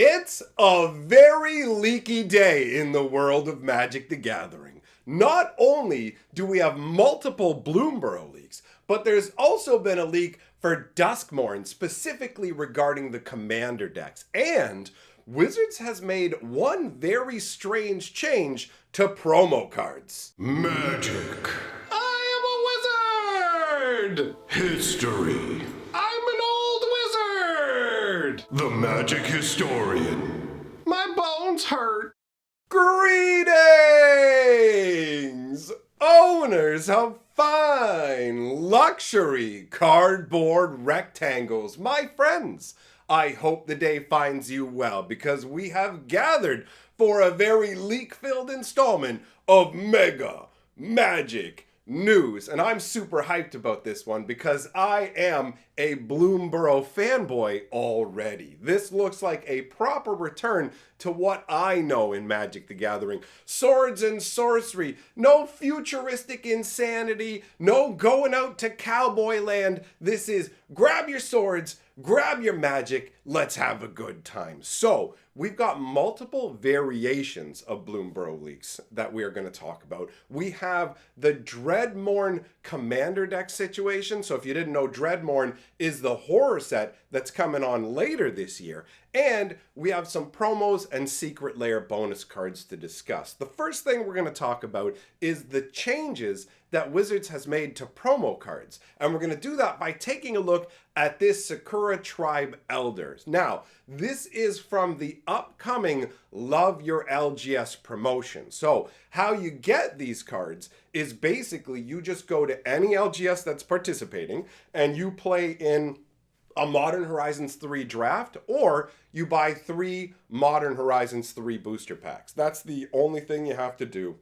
It's a very leaky day in the world of Magic the Gathering. Not only do we have multiple BloomBurrow leaks, but there's also been a leak for Duskmourn, specifically regarding the commander decks. And Wizards has made one very strange change to promo cards. Magic. I am a wizard! History. I'm an old wizard! The magic historian. My bones hurt. Greetings! Owners of fine luxury cardboard rectangles, my friends. I hope the day finds you well, because we have gathered for a very leak-filled installment of Mega Magic News. And I'm super hyped about this one because I am a BloomBurrow fanboy already. This looks like a proper return to what I know in Magic the Gathering. Swords and sorcery, no futuristic insanity, no going out to cowboy land. This is grab your swords, grab your magic, let's have a good time. So, we've got multiple variations of BloomBurrow leaks that we are going to talk about. We have the Duskmourn commander deck situation. So if you didn't know, Duskmourn is the horror set that's coming on later this year. And we have some promos and secret layer bonus cards to discuss. The first thing we're going to talk about is the changes that Wizards has made to promo cards. And we're going to do that by taking a look at this Sakura Tribe Elders. Now, this is from the upcoming Love Your LGS promotion. So how you get these cards is basically you just go to any LGS that's participating and you play in a Modern Horizons 3 draft, or you buy 3 Modern Horizons 3 booster packs. That's the only thing you have to do.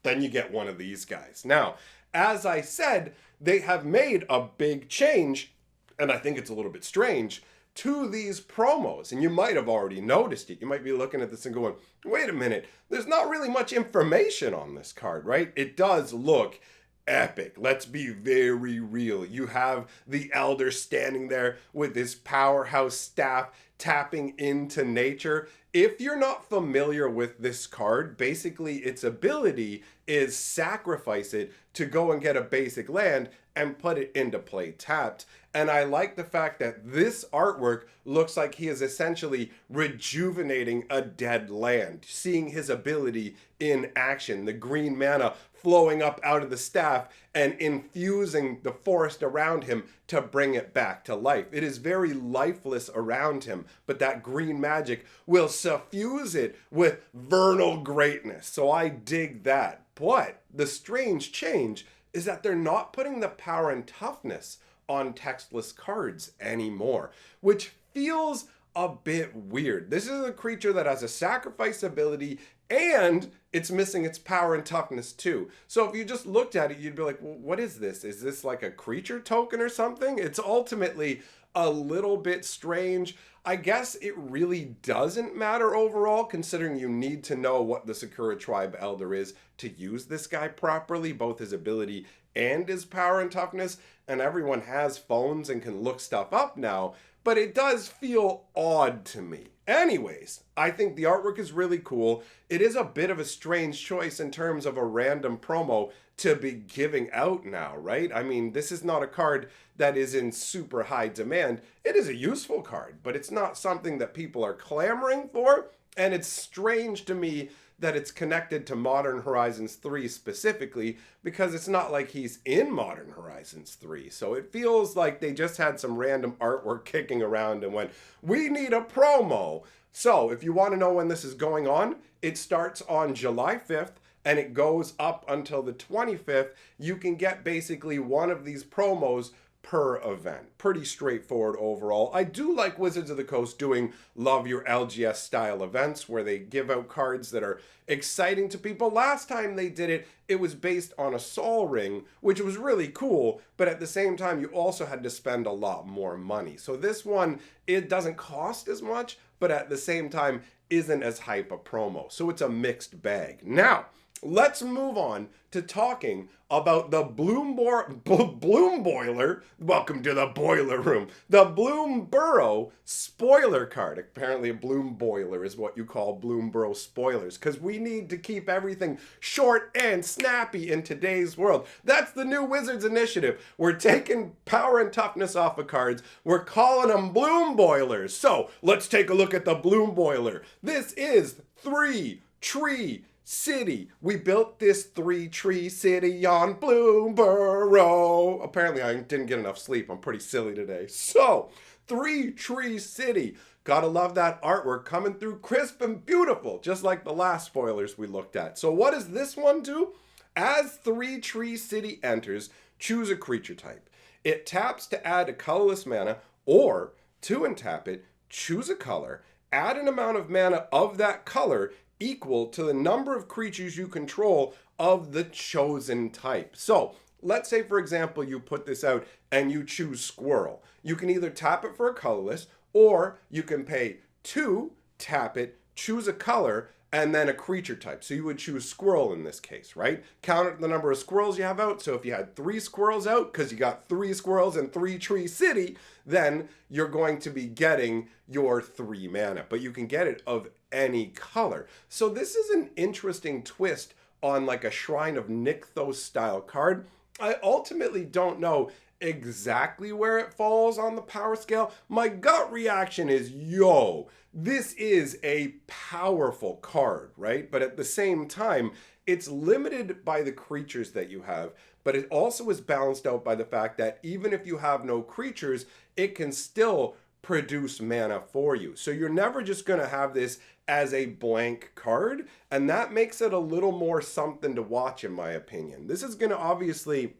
Then you get one of these guys. Now, as I said, they have made a big change, and I think it's a little bit strange, to these promos. And you might have already noticed it. You might be looking at this and going, wait a minute, there's not really much information on this card, right? It does look epic. Let's be very real. You have the Elder standing there with his powerhouse staff tapping into nature. If you're not familiar with this card, basically its ability is sacrifice it to go and get a basic land and put it into play tapped. And I like the fact that this artwork looks like he is essentially rejuvenating a dead land, seeing his ability in action, the green mana flowing up out of the staff and infusing the forest around him to bring it back to life. It is very lifeless around him, but that green magic will suffuse it with vernal greatness. So I dig that. But the strange change is that they're not putting the power and toughness on textless cards anymore, which feels a bit weird. This is a creature that has a sacrifice ability and it's missing its power and toughness too. So if you just looked at it, you'd be like, well, what is this? Is this like a creature token or something? It's ultimately a little bit strange. I guess it really doesn't matter overall, considering you need to know what the Sakura Tribe Elder is to use this guy properly, both his ability and his power and toughness. And everyone has phones and can look stuff up now, but it does feel odd to me. Anyways, I think the artwork is really cool. It is a bit of a strange choice in terms of a random promo to be giving out now, right? I mean, this is not a card that is in super high demand. It is a useful card, but it's not something that people are clamoring for. And it's strange to me that it's connected to Modern Horizons 3 specifically, because it's not like he's in Modern Horizons 3. So it feels like they just had some random artwork kicking around and went, we need a promo. So if you want to know when this is going on, it starts on July 5th and it goes up until the 25th. You can get basically one of these promos per event. Pretty straightforward overall. I do like Wizards of the Coast doing Love Your LGS style events where they give out cards that are exciting to people. Last time they did it, it was based on a Sol Ring, which was really cool, but at the same time, you also had to spend a lot more money. So this one, it doesn't cost as much, but at the same time, isn't as hype a promo. So it's a mixed bag. Now, let's move on to talking about the Bloom Boiler. Welcome to the boiler room. The BloomBurrow spoiler card. Apparently a Bloom Boiler is what you call BloomBurrow spoilers, because we need to keep everything short and snappy in today's world. That's the new Wizards initiative. We're taking power and toughness off of cards. We're calling them Bloom Boilers. So let's take a look at the Bloom Boiler. This is 3-tree city. We built this 3-tree city on BloomBurrow. Apparently I didn't get enough sleep. I'm pretty silly today. So, 3-tree city. Gotta love that artwork coming through crisp and beautiful, just like the last spoilers we looked at. So what does this one do? As 3-tree city enters, choose a creature type. It taps to add a colorless mana, or to untap it, choose a color, add an amount of mana of that color equal to the number of creatures you control of the chosen type. So let's say, for example, you put this out and you choose squirrel. You can either tap it for a colorless, or you can pay 2, tap it, choose a color, and then a creature type. So you would choose squirrel in this case, right? Count the number of squirrels you have out. So if you had 3 squirrels out, because you got 3 squirrels in 3-tree city, then you're going to be getting your 3 mana. But you can get it of any color. So this is an interesting twist on like a Shrine of Nykthos style card. I ultimately don't know exactly where it falls on the power scale. My gut reaction is, yo, this is a powerful card, right? But at the same time, it's limited by the creatures that you have, but it also is balanced out by the fact that even if you have no creatures, it can still produce mana for you. So you're never just going to have this as a blank card, and that makes it a little more something to watch, in my opinion. This is going to obviously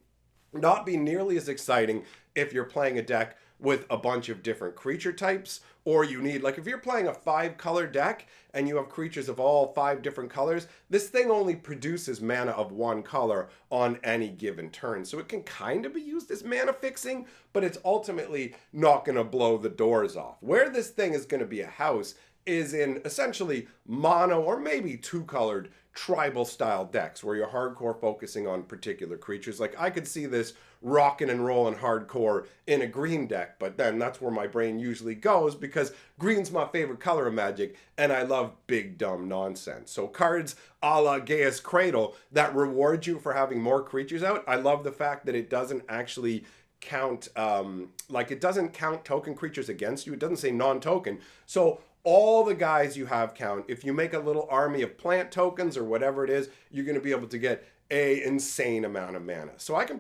not be nearly as exciting if you're playing a deck with a bunch of different creature types, or you need, like if you're playing a 5-color deck and you have creatures of all 5 different colors, this thing only produces mana of 1 color on any given turn. So it can kind of be used as mana fixing, but it's ultimately not going to blow the doors off. Where this thing is going to be a house is in essentially mono or maybe 2-colored tribal style decks where you're hardcore focusing on particular creatures. Like I could see this rocking and rolling hardcore in a green deck, but then that's where my brain usually goes because green's my favorite color of Magic and I love big dumb nonsense. So cards a la Gaia's Cradle that reward you for having more creatures out. I love the fact that it doesn't actually count, it doesn't count token creatures against you. It doesn't say non-token. So all the guys you have count. If you make a little army of plant tokens or whatever it is, you're going to be able to get a insane amount of mana. So I can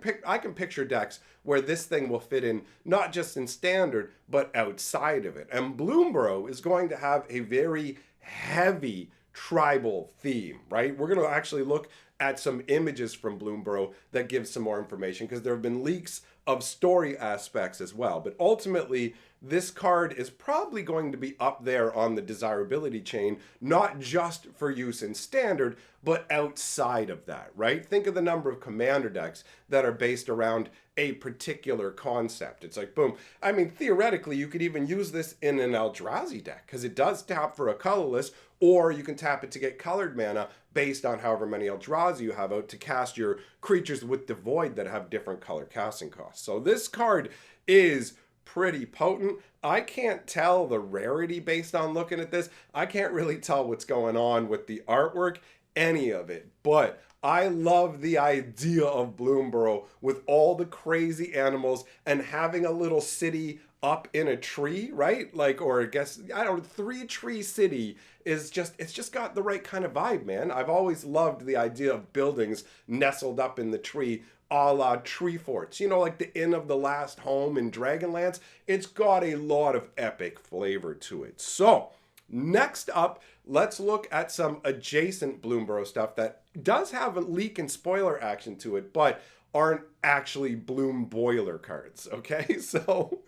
picture decks where this thing will fit in not just in standard, but outside of it. And BloomBurrow is going to have a very heavy tribal theme, right? We're going to actually look at some images from BloomBurrow that give some more information because there have been leaks of story aspects as well. But ultimately, this card is probably going to be up there on the desirability chain, not just for use in standard, but outside of that, right? Think of the number of commander decks that are based around a particular concept. It's like, boom. I mean, theoretically, you could even use this in an Eldrazi deck because it does tap for a colorless, or you can tap it to get colored mana based on however many Eldrazi you have out to cast your creatures with Devoid that have different color casting costs. So this card is pretty potent. I can't tell the rarity based on looking at this. I can't really tell what's going on with the artwork, any of it, but I love the idea of BloomBurrow with all the crazy animals and having a little city up in a tree, right? Like, or I guess, I don't know, 3-tree city is just, it's just got the right kind of vibe, man. I've always loved the idea of buildings nestled up in the tree, a la tree forts, you know, like the Inn of the Last Home in Dragonlance. It's got a lot of epic flavor to it. So next up, let's look at some adjacent BloomBurrow stuff that does have a leak and spoiler action to it, but aren't actually Bloom Boiler cards, okay? So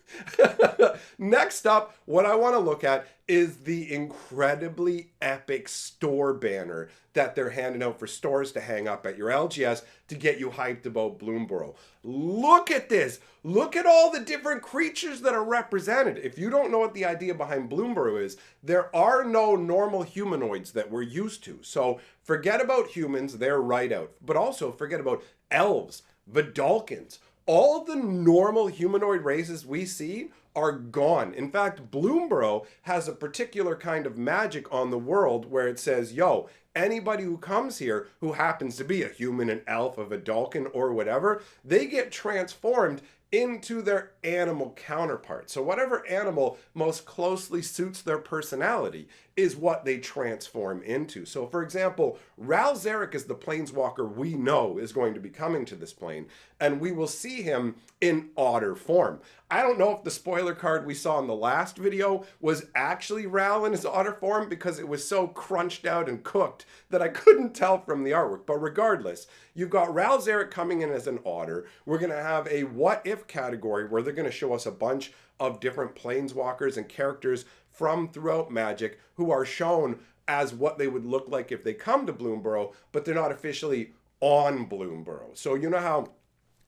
next up, what I want to look at is the incredibly epic store banner that they're handing out for stores to hang up at your LGS to get you hyped about BloomBurrow. Look at this. Look at all the different creatures that are represented. If you don't know what the idea behind BloomBurrow is, there are no normal humanoids that we're used to. So forget about humans, they're right out. But also forget about elves, Vidalkins. All of the normal humanoid races we see are gone. In fact, BloomBurrow has a particular kind of magic on the world where it says, yo, anybody who comes here who happens to be a human, an elf, a Vidalkin, or whatever, they get transformed into their animal counterpart. So whatever animal most closely suits their personality is what they transform into. So for example, Ral Zarek is the planeswalker we know is going to be coming to this plane, and we will see him in otter form. I don't know if the spoiler card we saw in the last video was actually Ral in his otter form because it was so crunched out and cooked that I couldn't tell from the artwork. But regardless, you've got Ral Zarek coming in as an otter. We're going to have a what if category where they're going to show us a bunch of different planeswalkers and characters from throughout Magic who are shown as what they would look like if they come to BloomBurrow, but they're not officially on BloomBurrow. So you know how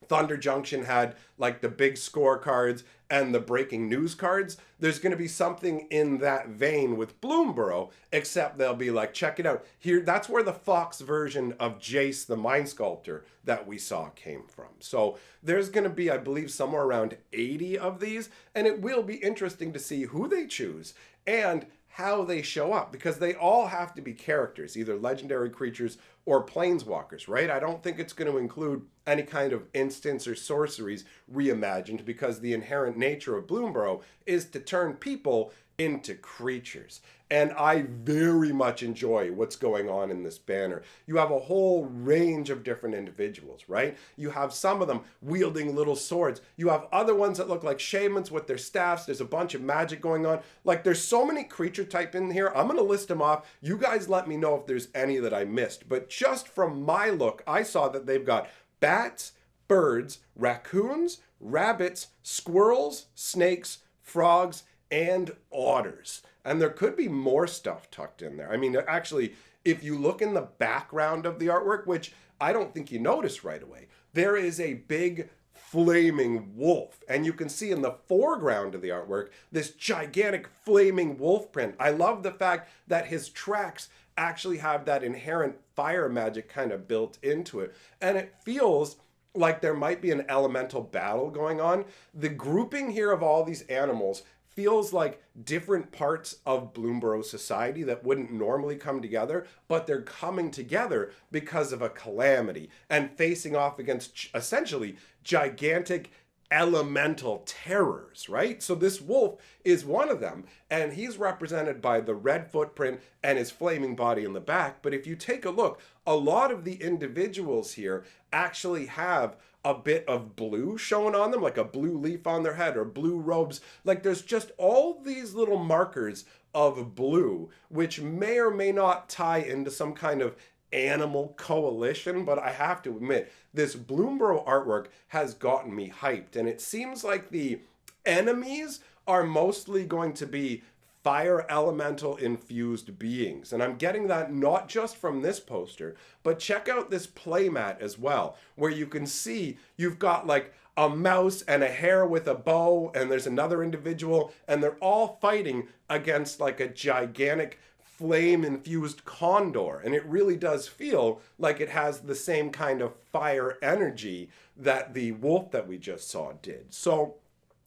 Thunder Junction had like the big scorecards and the breaking news cards? There's going to be something in that vein with BloomBurrow, except they'll be like, check it out. Here, that's where the Fox version of Jace the Mind Sculptor that we saw came from. So there's going to be, I believe, somewhere around 80 of these, and it will be interesting to see who they choose and how they show up, because they all have to be characters, either legendary creatures or planeswalkers, right? I don't think it's going to include any kind of instants or sorceries reimagined, because the inherent nature of BloomBurrow is to turn people into creatures. And I very much enjoy what's going on in this banner. You have a whole range of different individuals, right? You have some of them wielding little swords. You have other ones that look like shamans with their staffs. There's a bunch of magic going on. Like, there's so many creature type in here. I'm going to list them off. You guys let me know if there's any that I missed. But just from my look, I saw that they've got bats, birds, raccoons, rabbits, squirrels, snakes, frogs, and otters. And there could be more stuff tucked in there. I mean, actually, if you look in the background of the artwork, which I don't think you notice right away, there is a big flaming wolf. And you can see in the foreground of the artwork, this gigantic flaming wolf print. I love the fact that his tracks actually have that inherent fire magic kind of built into it. And it feels like there might be an elemental battle going on. The grouping here of all these animals feels like different parts of BloomBurrow society that wouldn't normally come together, but they're coming together because of a calamity and facing off against essentially gigantic elemental terrors, right? So this wolf is one of them, and he's represented by the red footprint and his flaming body in the back. But if you take a look, a lot of the individuals here actually have a bit of blue shown on them, like a blue leaf on their head or blue robes. Like, there's just all these little markers of blue, which may or may not tie into some kind of animal coalition. But I have to admit, this BloomBurrow artwork has gotten me hyped, and it seems like the enemies are mostly going to be fire elemental infused beings. And I'm getting that not just from this poster, but check out this playmat as well, where you can see you've got like a mouse and a hare with a bow, and there's another individual, and they're all fighting against like a gigantic flame infused condor. And it really does feel like it has the same kind of fire energy that the wolf that we just saw did. So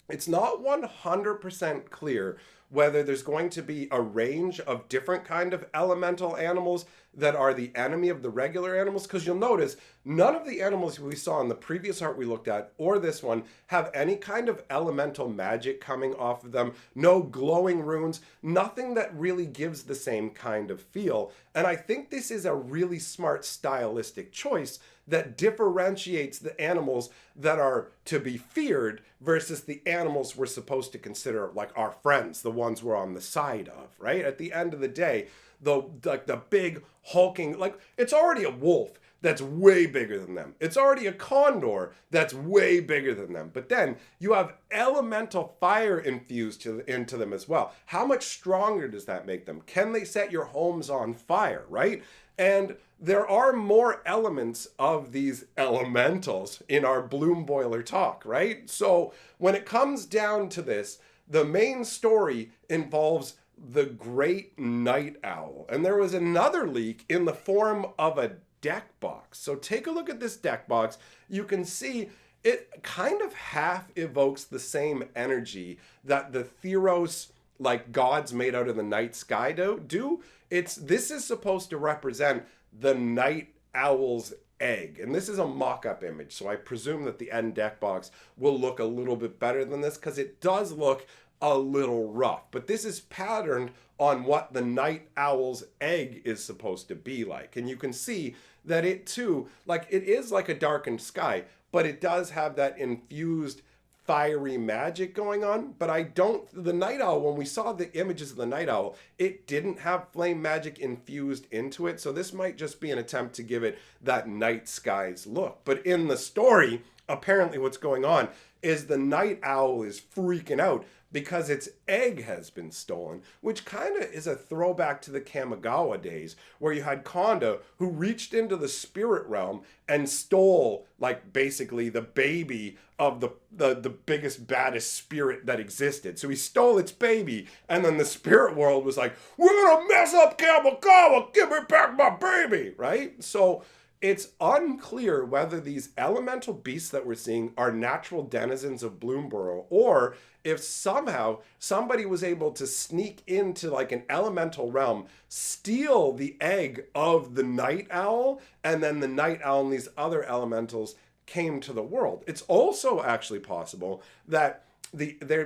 it's not 100% clear whether there's going to be a range of different kind of elemental animals that are the enemy of the regular animals, because you'll notice none of the animals we saw in the previous art we looked at or this one have any kind of elemental magic coming off of them, no glowing runes, nothing that really gives the same kind of feel. And I think this is a really smart stylistic choice that differentiates the animals that are to be feared versus the animals we're supposed to consider like our friends, the ones we're on the side of, right? At the end of the day, the big hulking, like, it's already a wolf that's way bigger than them. It's already a condor that's way bigger than them. But then you have elemental fire infused into them as well. How much stronger does that make them? Can they set your homes on fire, right? And there are more elements of these elementals in our Bloom Boiler talk, right? So when it comes down to this, the main story involves the Great Night Owl. And there was another leak in the form of a deck box. So take a look at this deck box. You can see it kind of half evokes the same energy that the Theros, like gods made out of the night sky do. This is supposed to represent the night owl's egg. And this is a mock-up image. So I presume that the end deck box will look a little bit better than this because it does look a little rough. But this is patterned on what the night owl's egg is supposed to be like. And you can see that it too, like it is like a darkened sky, but it does have that infused fiery magic going on. But the night owl, when we saw the images of the night owl, it didn't have flame magic infused into it. So this might just be an attempt to give it that night skies look. But in the story, apparently what's going on is the night owl is freaking out because its egg has been stolen, which kind of is a throwback to the Kamigawa days, where you had Konda who reached into the spirit realm and stole, like, basically the baby of the biggest, baddest spirit that existed. So he stole its baby, and then the spirit world was like, we're gonna mess up Kamigawa, give me back my baby, right? So it's unclear whether these elemental beasts that we're seeing are natural denizens of BloomBurrow, or if somehow somebody was able to sneak into like an elemental realm, steal the egg of the night owl, and then the night owl and these other elementals came to the world. It's also actually possible that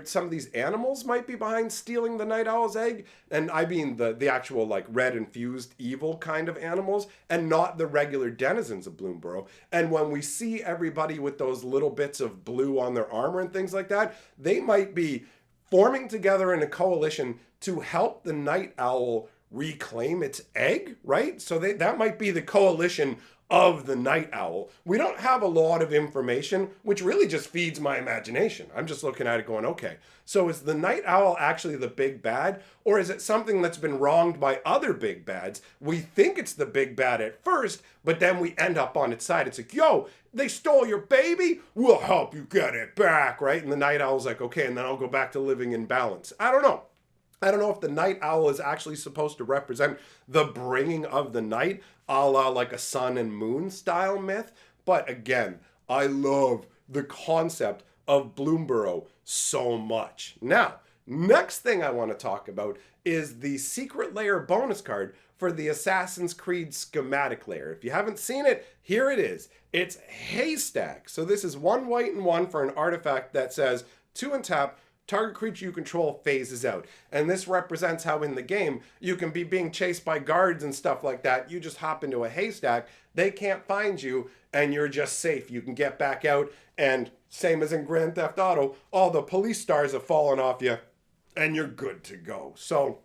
some of these animals might be behind stealing the night owl's egg, and I mean the actual like red infused evil kind of animals, and not the regular denizens of BloomBurrow. And when we see everybody with those little bits of blue on their armor and things like that, they might be forming together in a coalition to help the night owl reclaim its egg, right? So that might be the coalition of the night owl. We don't have a lot of information, which really just feeds my imagination. I'm just looking at it going, okay, so is the night owl actually the big bad, or is it something that's been wronged by other big bads? We think it's the big bad at first, but then we end up on its side. It's like, yo, they stole your baby? We'll help you get it back, right? And the night owl's like, okay, and then I'll go back to living in balance. I don't know. I don't know if the night owl is actually supposed to represent the bringing of the night, a la like a sun and moon style myth. But again, I love the concept of BloomBurrow so much. Now, next thing I want to talk about is the secret layer bonus card for the Assassin's Creed schematic layer. If you haven't seen it, here it is. It's Haystack. So this is 1 white and 1 for an artifact that says 2 and tap, target creature you control phases out. And this represents how in the game you can be being chased by guards and stuff like that. You just hop into a haystack, they can't find you, and you're just safe. You can get back out, and same as in Grand Theft Auto, all the police stars have fallen off you, and you're good to go. So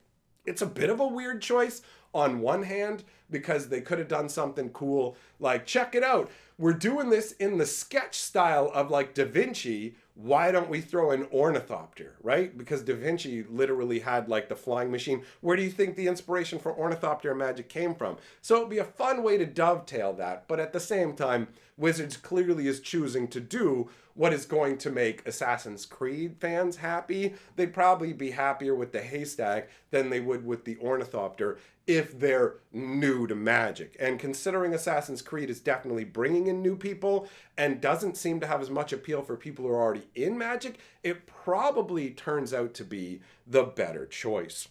it's a bit of a weird choice on one hand, because they could have done something cool, like, check it out, we're doing this in the sketch style of like Da Vinci. Why don't we throw an ornithopter, right? Because Da Vinci literally had like the flying machine. Where do you think the inspiration for ornithopter magic came from? So it'd be a fun way to dovetail that, but at the same time, Wizards clearly is choosing to do what is going to make Assassin's Creed fans happy. They'd probably be happier with the haystack than they would with the ornithopter if they're new to magic. And considering Assassin's Creed is definitely bringing in new people and doesn't seem to have as much appeal for people who are already in magic, it probably turns out to be the better choice.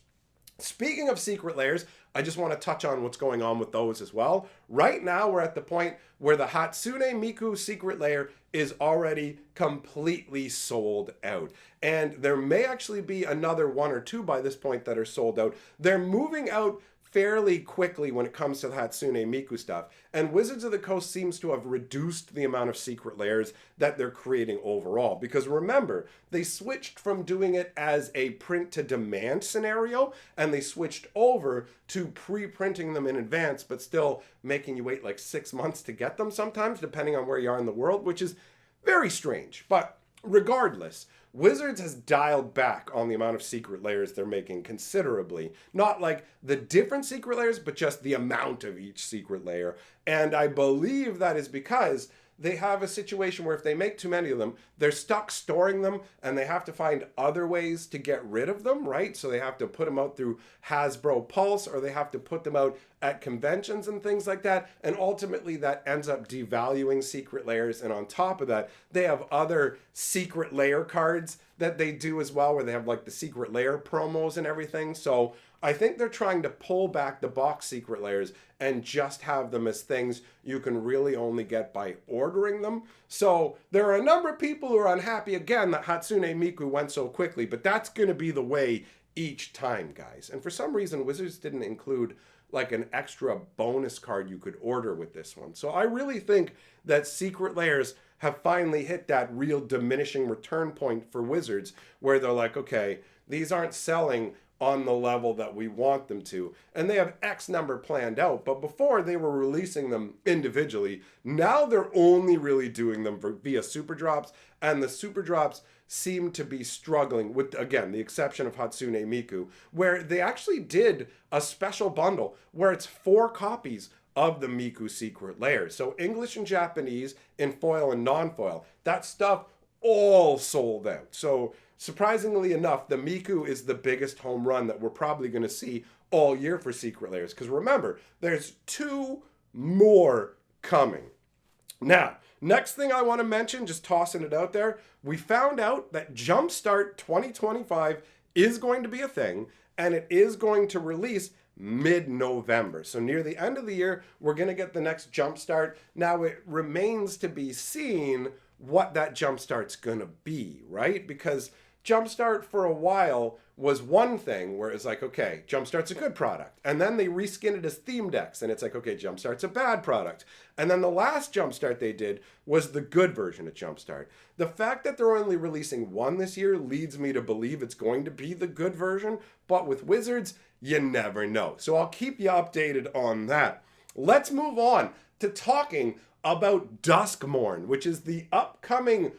Speaking of secret layers, I just want to touch on what's going on with those as well. Right now, we're at the point where the Hatsune Miku secret layer is already completely sold out. And there may actually be another 1 or 2 by this point that are sold out. They're moving out fairly quickly when it comes to the Hatsune Miku stuff. And Wizards of the Coast seems to have reduced the amount of secret layers that they're creating overall. Because remember, they switched from doing it as a print to demand scenario, and they switched over to pre-printing them in advance, but still making you wait like 6 months to get them sometimes, depending on where you are in the world, which is very strange. But regardless, Wizards has dialed back on the amount of secret layers they're making considerably. Not like the different secret layers, but just the amount of each secret layer. And I believe that is because they have a situation where if they make too many of them, they're stuck storing them and they have to find other ways to get rid of them, right? So they have to put them out through Hasbro Pulse, or they have to put them out at conventions and things like that. And ultimately that ends up devaluing secret layers. And on top of that, they have other secret layer cards that they do as well, where they have like the secret layer promos and everything. So I think they're trying to pull back the box secret layers and just have them as things you can really only get by ordering them. So there are a number of people who are unhappy again that Hatsune Miku went so quickly, but that's going to be the way each time, guys. And for some reason, Wizards didn't include like an extra bonus card you could order with this one. So I really think that secret layers have finally hit that real diminishing return point for Wizards, where they're like, okay, these aren't selling on the level that we want them to, and they have X number planned out. But before, they were releasing them individually. Now they're only really doing them via super drops, and the super drops seem to be struggling with, again, the exception of Hatsune Miku, where they actually did a special bundle where it's 4 copies of the Miku secret layer. So English and Japanese in foil and non-foil. That stuff all sold out. So surprisingly enough, the Miku is the biggest home run that we're probably going to see all year for secret layers. Because remember, there's 2 more coming. Now, next thing I want to mention, just tossing it out there, we found out that Jumpstart 2025 is going to be a thing, and it is going to release mid-November. So near the end of the year, we're going to get the next Jumpstart. Now, it remains to be seen what that Jumpstart's going to be, right? Because Jumpstart for a while was one thing where it's like, okay, Jumpstart's a good product. And then they reskin it as theme decks. And it's like, okay, Jumpstart's a bad product. And then the last Jumpstart they did was the good version of Jumpstart. The fact that they're only releasing one this year leads me to believe it's going to be the good version. But with Wizards, you never know. So I'll keep you updated on that. Let's move on to talking about Duskmourn, which is the upcoming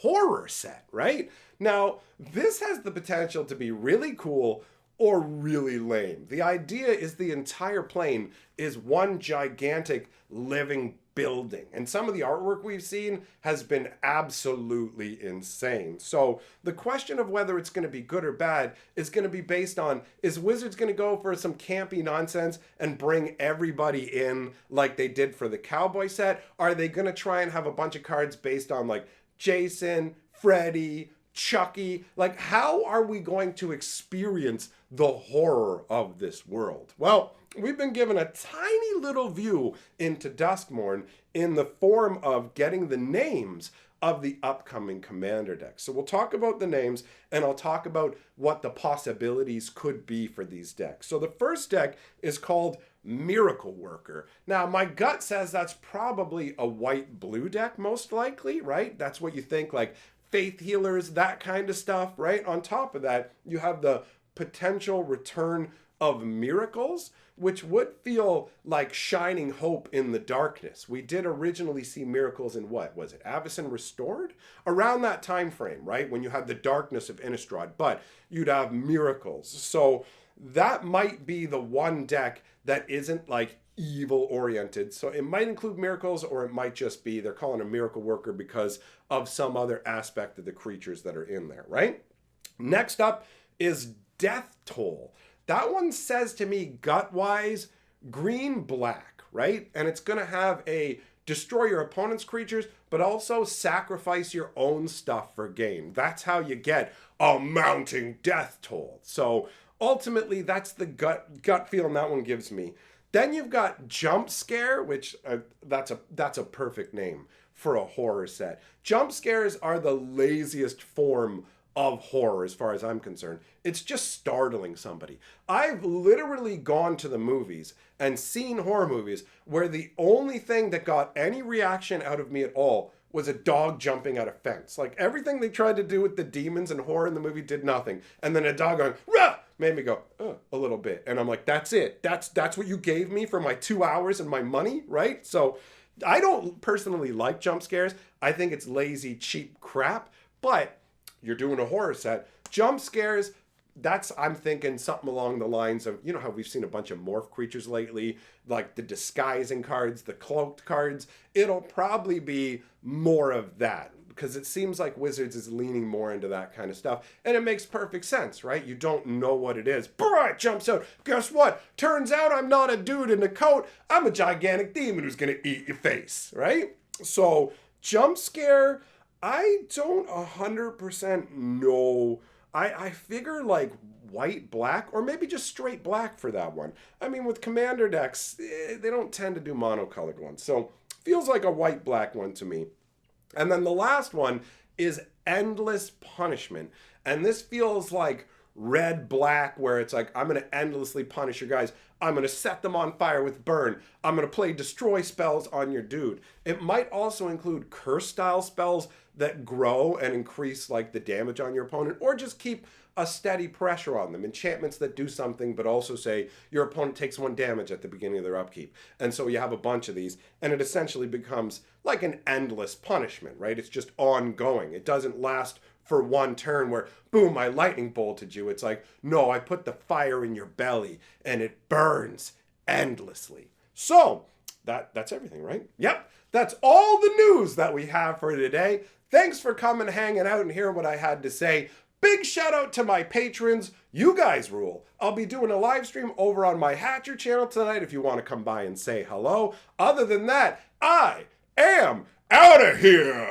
horror set, right? Now, this has the potential to be really cool or really lame. The idea is the entire plane is one gigantic living building. And some of the artwork we've seen has been absolutely insane. So the question of whether it's going to be good or bad is going to be based on, is Wizards going to go for some campy nonsense and bring everybody in like they did for the Cowboy set? Are they going to try and have a bunch of cards based on like Jason, Freddy, Chucky? Like, how are we going to experience the horror of this world? Well, we've been given a tiny little view into Duskmourn in the form of getting the names of the upcoming commander decks. So we'll talk about the names, and I'll talk about what the possibilities could be for these decks. So the first deck is called Miracle Worker. Now, my gut says that's probably a white-blue deck, most likely, right? That's what you think, like faith healers, that kind of stuff, right? On top of that, you have the potential return of miracles, which would feel like shining hope in the darkness. We did originally see miracles in what was it, Avacyn Restored? Around that time frame, right? When you had the darkness of Innistrad, but you'd have miracles. So that might be the one deck that isn't like evil oriented. So it might include miracles, or it might just be they're calling a miracle worker because of some other aspect of the creatures that are in there, right? Next up is Death Toll. That one says to me, gut-wise, green-black, right? And it's going to have a destroy your opponent's creatures, but also sacrifice your own stuff for gain. That's how you get a mounting Death Toll. So ultimately, that's the gut feeling that one gives me. Then you've got Jump Scare, which that's a perfect name for a horror set. Jump scares are the laziest form of horror as far as I'm concerned. It's just startling somebody. I've literally gone to the movies and seen horror movies where the only thing that got any reaction out of me at all was a dog jumping out a fence. Like everything they tried to do with the demons and horror in the movie did nothing. And then a dog going, rah, made me go, a little bit. And I'm like, that's it. That's what you gave me for my 2 hours and my money, right? So I don't personally like jump scares. I think it's lazy, cheap crap. But you're doing a horror set. Jump scares, I'm thinking something along the lines of, you know how we've seen a bunch of morph creatures lately, like the disguising cards, the cloaked cards. It'll probably be more of that because it seems like Wizards is leaning more into that kind of stuff. And it makes perfect sense, right? You don't know what it is. Brrr, it jumps out. Guess what? Turns out I'm not a dude in a coat. I'm a gigantic demon who's going to eat your face, right? So jump scare, I don't 100% know. I figure like white, black, or maybe just straight black for that one. I mean, with commander decks, they don't tend to do monocolored ones. So feels like a white, black one to me. And then the last one is Endless Punishment. And this feels like red, black, where it's like, I'm going to endlessly punish your guys. I'm going to set them on fire with burn. I'm going to play destroy spells on your dude. It might also include curse style spells that grow and increase like the damage on your opponent, or just keep a steady pressure on them. Enchantments that do something, but also say your opponent takes 1 damage at the beginning of their upkeep. And so you have a bunch of these, and it essentially becomes like an endless punishment, right? It's just ongoing. It doesn't last for 1 turn where, boom, I lightning bolted you. It's like, no, I put the fire in your belly, and it burns endlessly. So that's everything, right? Yep, that's all the news that we have for today. Thanks for coming, hanging out, and hearing what I had to say. Big shout out to my patrons. You guys rule. I'll be doing a live stream over on my Hatcher channel tonight if you want to come by and say hello. Other than that, I am out of here.